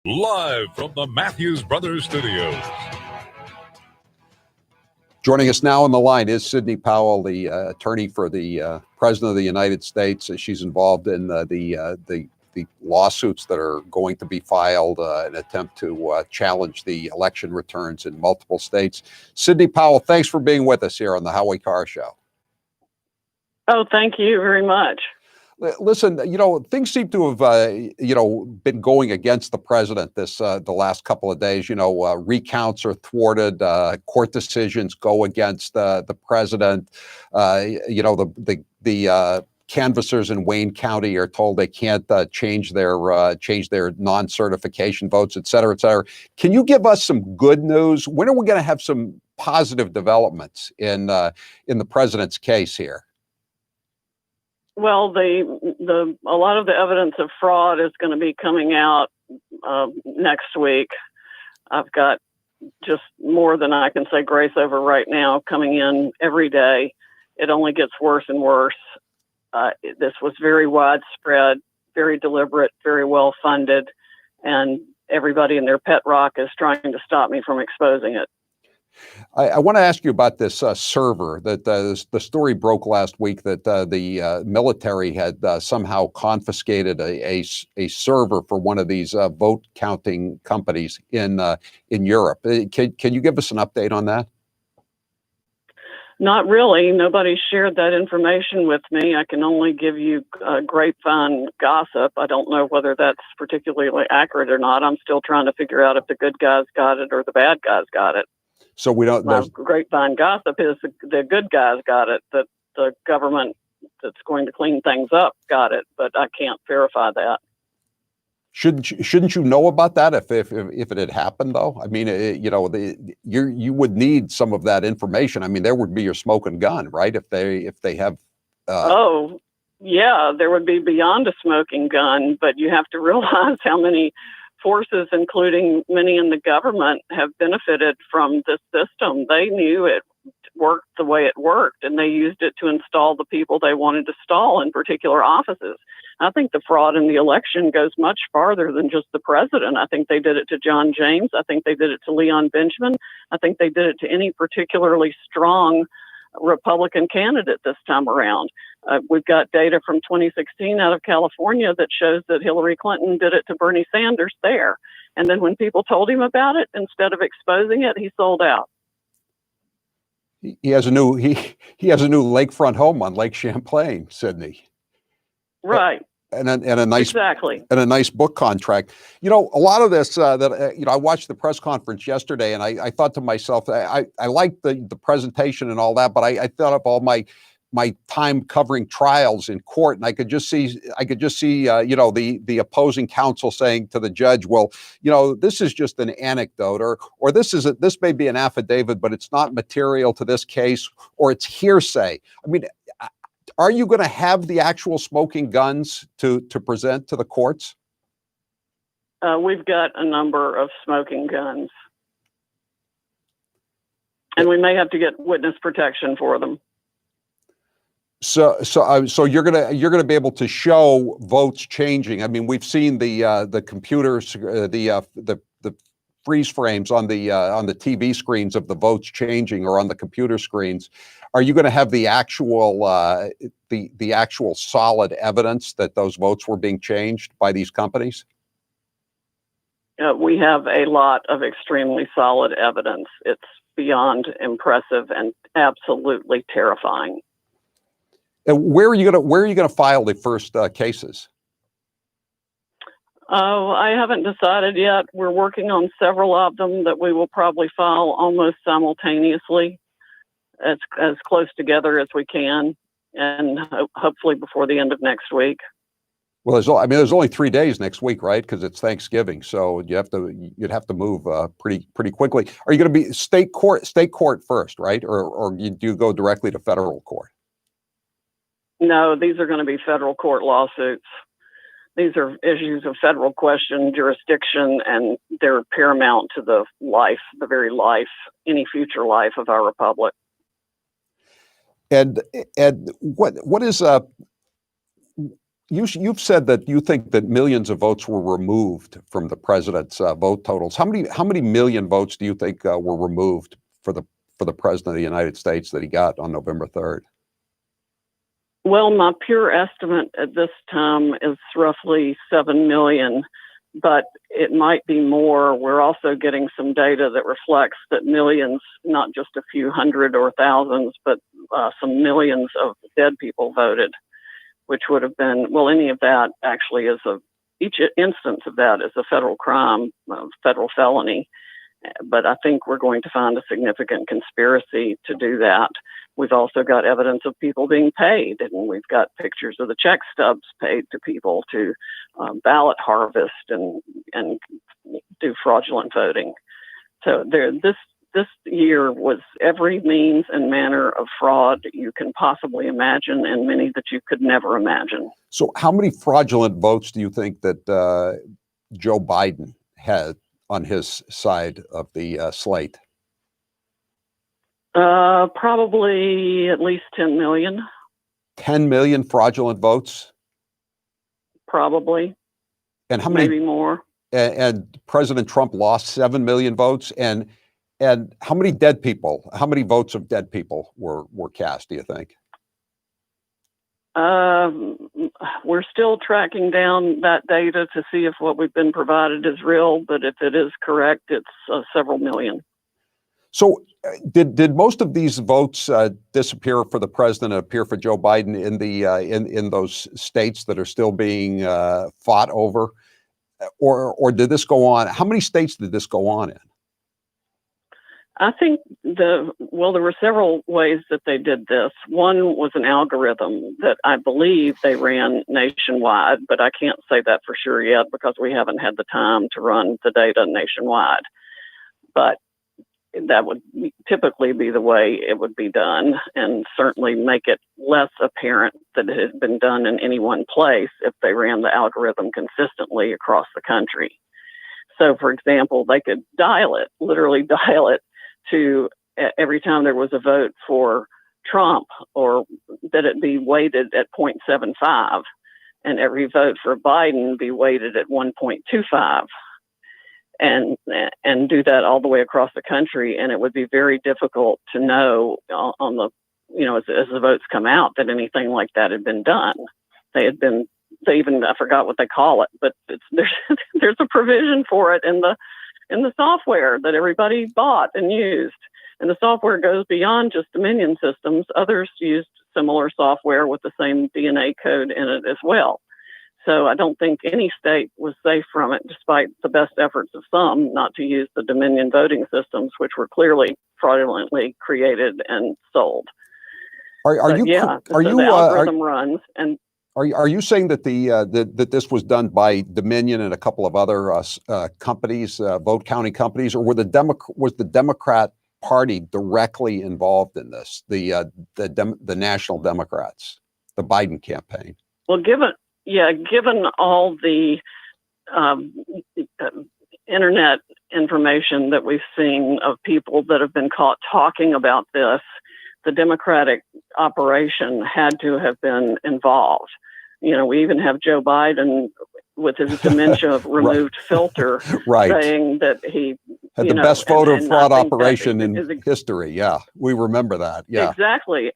Live from the Matthews Brothers Studios. Joining us now on the line is Sidney Powell, the attorney for the President of the United States. She's involved in the lawsuits that are going to be filed, an attempt to challenge the election returns in multiple states. Sidney Powell, thanks for being with us here on the Howie Carr Show. Oh, thank you very much. Listen, things seem to have, been going against the president the last couple of days. Recounts are thwarted. Court decisions go against the president. The canvassers in Wayne County are told they can't change their non-certification votes, et cetera, et cetera. Can you give us some good news? When are we going to have some positive developments in the president's case here? Well, a lot of the evidence of fraud is going to be coming out next week. I've got just more than I can say grace over right now coming in every day. It only gets worse and worse. This was very widespread, very deliberate, very well funded, and everybody in their pet rock is trying to stop me from exposing it. I want to ask you about this server that the story broke last week that the military had somehow confiscated a server for one of these vote counting companies in Europe. Can you give us an update on that? Not really. Nobody shared that information with me. I can only give you grapevine gossip. I don't know whether that's particularly accurate or not. I'm still trying to figure out if the good guys got it or the bad guys got it. So we don't. My grapevine gossip is the good guys got it, that the government that's going to clean things up got it, but I can't verify that. Shouldn't you know about that if it had happened though? I mean, you would need some of that information. I mean, there would be your smoking gun, right? If they have. Oh, yeah, there would be beyond a smoking gun, but you have to realize how many forces, including many in the government, have benefited from this system. They knew it worked the way it worked, and they used it to install the people they wanted to stall in particular offices. I think the fraud in the election goes much farther than just the president. I think they did it to John James. I think they did it to Leon Benjamin. I think they did it to any particularly strong Republican candidate this time around. We've got data from 2016 out of California that shows that Hillary Clinton did it to Bernie Sanders there. And then when people told him about it, instead of exposing it, he sold out. He has a new lakefront home on Lake Champlain, Sidney. Right. And a nice exactly. And a nice book contract. A lot of this I watched the press conference yesterday, and I thought to myself, I liked the presentation and all that, but I thought of all my time covering trials in court, and I could just see the opposing counsel saying to the judge, well, this is just an anecdote, or this may be an affidavit, but it's not material to this case, or it's hearsay. I mean, are you going to have the actual smoking guns to present to the courts? We've got a number of smoking guns, and we may have to get witness protection for them. So you're gonna be able to show votes changing. I mean, we've seen the computers, the freeze frames on the TV screens of the votes changing, or on the computer screens. Are you going to have the actual the actual solid evidence that those votes were being changed by these companies? We have a lot of extremely solid evidence. It's beyond impressive and absolutely terrifying. And where are you gonna file the first cases? Oh, I haven't decided yet. We're working on several of them that we will probably file almost simultaneously, as close together as we can, and hopefully before the end of next week. Well, there's only 3 days next week, right? Because it's Thanksgiving, so you'd have to move pretty quickly. Are you going to be state court first, right? Or do you go directly to federal court? No, these are going to be federal court lawsuits. These are issues of federal question, jurisdiction, and they're paramount to the very life, any future life of our republic. And what is You've said that you think that millions of votes were removed from the president's vote totals. How many million votes do you think were removed for the president of the United States that he got on November 3rd? Well, my pure estimate at this time is roughly 7 million, but it might be more. We're also getting some data that reflects that millions, not just a few hundred or thousands, but some millions of dead people voted, which would have been, well, any of that actually each instance of that is a federal crime, federal felony. But I think we're going to find a significant conspiracy to do that. We've also got evidence of people being paid, and we've got pictures of the check stubs paid to people to ballot harvest and do fraudulent voting. So this year was every means and manner of fraud you can possibly imagine, and many that you could never imagine. So how many fraudulent votes do you think that Joe Biden had on his side of the slate? Probably at least 10 million. 10 million fraudulent votes? Probably. And how many? Maybe more. And President Trump lost 7 million votes. And how many dead people? How many votes of dead people were cast, do you think? We're still tracking down that data to see if what we've been provided is real, but if it is correct, it's several million. So did most of these votes disappear for the president and appear for Joe Biden in the in those states that are still being fought over, or did this go on? How many states did this go on in? I think there were several ways that they did this. One was an algorithm that I believe they ran nationwide, but I can't say that for sure yet because we haven't had the time to run the data nationwide. But that would typically be the way it would be done, and certainly make it less apparent that it had been done in any one place if they ran the algorithm consistently across the country. So, for example, they could literally dial it to every time there was a vote for Trump, or that it be weighted at 0.75, and every vote for Biden be weighted at 1.25. And do that all the way across the country, and it would be very difficult to know on the, as the votes come out, that anything like that had been done. They even, I forgot what they call it, but there's a provision for it in the software that everybody bought and used. And the software goes beyond just Dominion systems. Others used similar software with the same DNA code in it as well. So I don't think any state was safe from it, despite the best efforts of some not to use the Dominion voting systems, which were clearly fraudulently created and sold. The algorithm runs, and are you saying that that this was done by Dominion and a couple of other companies, vote counting companies, or was the Democrat Party directly involved in this? The National Democrats, the Biden campaign. Well, given all the internet information that we've seen of people that have been caught talking about this, the Democratic operation had to have been involved. We even have Joe Biden with his dementia removed filter saying that he had the best voter fraud operation in history. Yeah, we remember that. Yeah, exactly.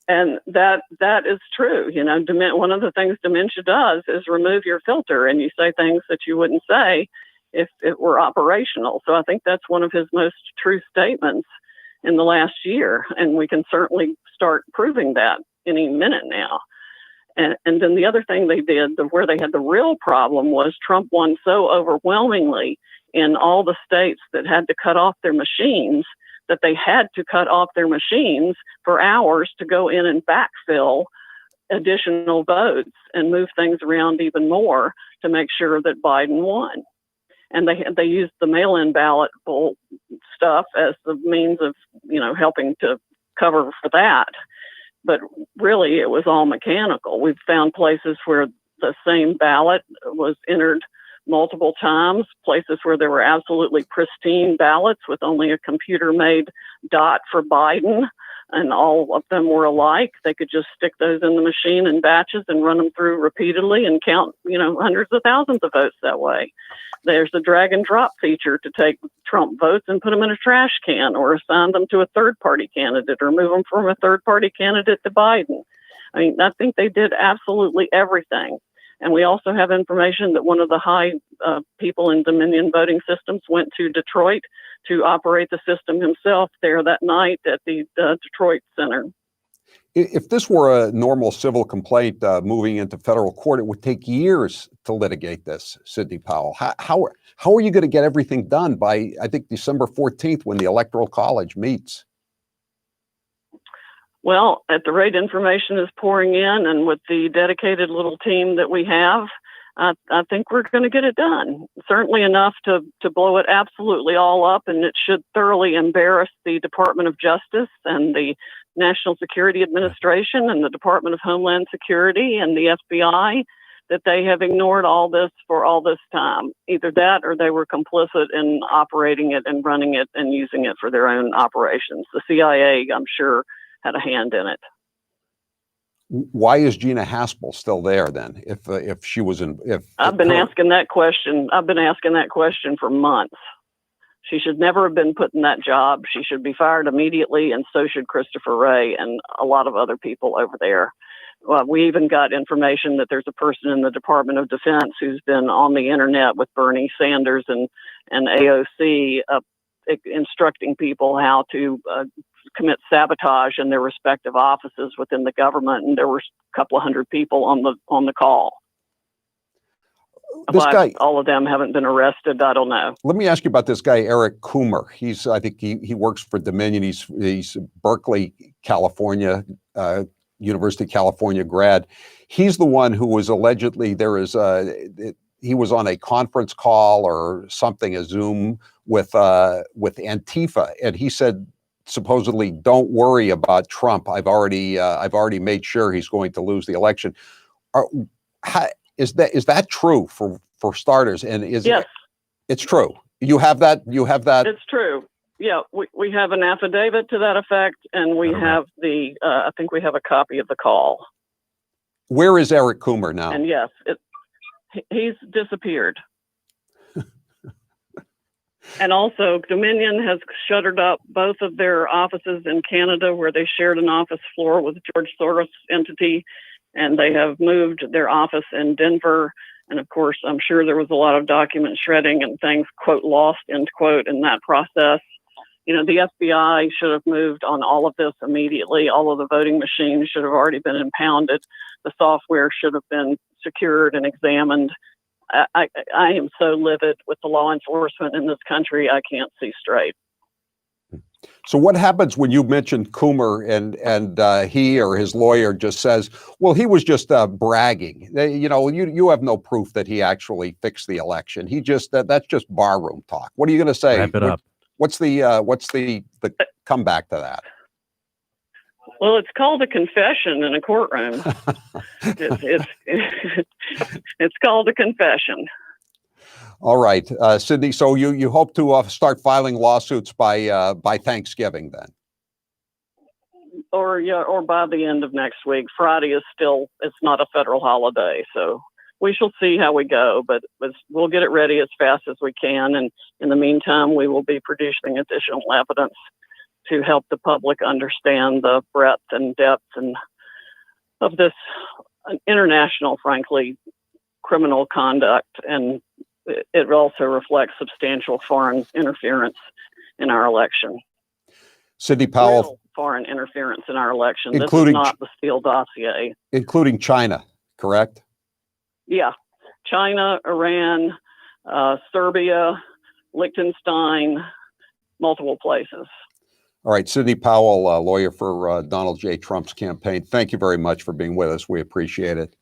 And that is true. One of the things dementia does is remove your filter, and you say things that you wouldn't say if it were operational. So I think that's one of his most true statements in the last year, and we can certainly start proving that any minute now. And then the other thing they did, where they had the real problem, was Trump won so overwhelmingly in all the states that had to cut off their machines, that they had to cut off their machines for hours to go in and backfill additional votes and move things around even more to make sure that Biden won. And they used the mail-in ballot stuff as the means of, helping to cover for that. But really, it was all mechanical. We've found places where the same ballot was entered multiple times, places where there were absolutely pristine ballots with only a computer-made dot for Biden, and all of them were alike. They could just stick those in the machine in batches and run them through repeatedly and count, hundreds of thousands of votes that way. There's a drag and drop feature to take Trump votes and put them in a trash can, or assign them to a third party candidate, or move them from a third party candidate to Biden. I mean, I think they did absolutely everything. And we also have information that one of the high people in Dominion voting systems went to Detroit to operate the system himself there that night at the Detroit Center. If this were a normal civil complaint moving into federal court, it would take years to litigate this, Sidney Powell. How are you going to get everything done by, I think, December 14th when the Electoral College meets? Well, at the rate information is pouring in, and with the dedicated little team that we have, I think we're going to get it done. Certainly enough to blow it absolutely all up, and it should thoroughly embarrass the Department of Justice and the National Security Administration and the Department of Homeland Security and the FBI that they have ignored all this for all this time. Either that or they were complicit in operating it and running it and using it for their own operations. The CIA, I'm sure, had a hand in it. Why is Gina Haspel still there then? If she was in, I've been asking that question. I've been asking that question for months. She should never have been put in that job. She should be fired immediately, and so should Christopher Wray and a lot of other people over there. We even got information that there's a person in the Department of Defense who's been on the internet with Bernie Sanders and AOC instructing people how to commit sabotage in their respective offices within the government, and there were a couple of hundred people on the call. Why all of them haven't been arrested, I don't know. Let me ask you about this guy, Eric Coomer. I think he works for Dominion. He's Berkeley, California, University of California grad. He's the one who was allegedly he was on a conference call or something, a Zoom with Antifa, and he said supposedly, "Don't worry about Trump. I've already made sure he's going to lose the election." Is that true for starters? And yes, it's true. You have that. It's true. Yeah, we have an affidavit to that effect, and we have I think we have a copy of the call. Where is Eric Coomer now? And yes, he's disappeared. And also, Dominion has shuttered up both of their offices in Canada, where they shared an office floor with George Soros entity, and they have moved their office in Denver. And of course, I'm sure there was a lot of document shredding and things, quote, lost, end quote, in that process. The FBI should have moved on all of this immediately. All of the voting machines should have already been impounded. The software should have been secured and examined. I am so livid with the law enforcement in this country, I can't see straight. So what happens when you mention Coomer and he or his lawyer just says, well, he was just bragging? You have no proof that he actually fixed the election. That's just barroom talk. What are you going to say? Wrap it up. What's the comeback to that? Well, it's called a confession in a courtroom. It's called a confession. All right, Sidney. So you hope to start filing lawsuits by Thanksgiving then, or by the end of next week. Friday it's not a federal holiday, so we shall see how we go. But we'll get it ready as fast as we can, and in the meantime, we will be producing additional evidence to help the public understand the breadth and depth of this international, frankly, criminal conduct. And it also reflects substantial foreign interference in our election. Sidney Powell. Real foreign interference in our election. This is not the Steele dossier. Including China, correct? Yeah. China, Iran, Serbia, Liechtenstein, multiple places. All right, Sidney Powell, lawyer for Donald J. Trump's campaign. Thank you very much for being with us. We appreciate it.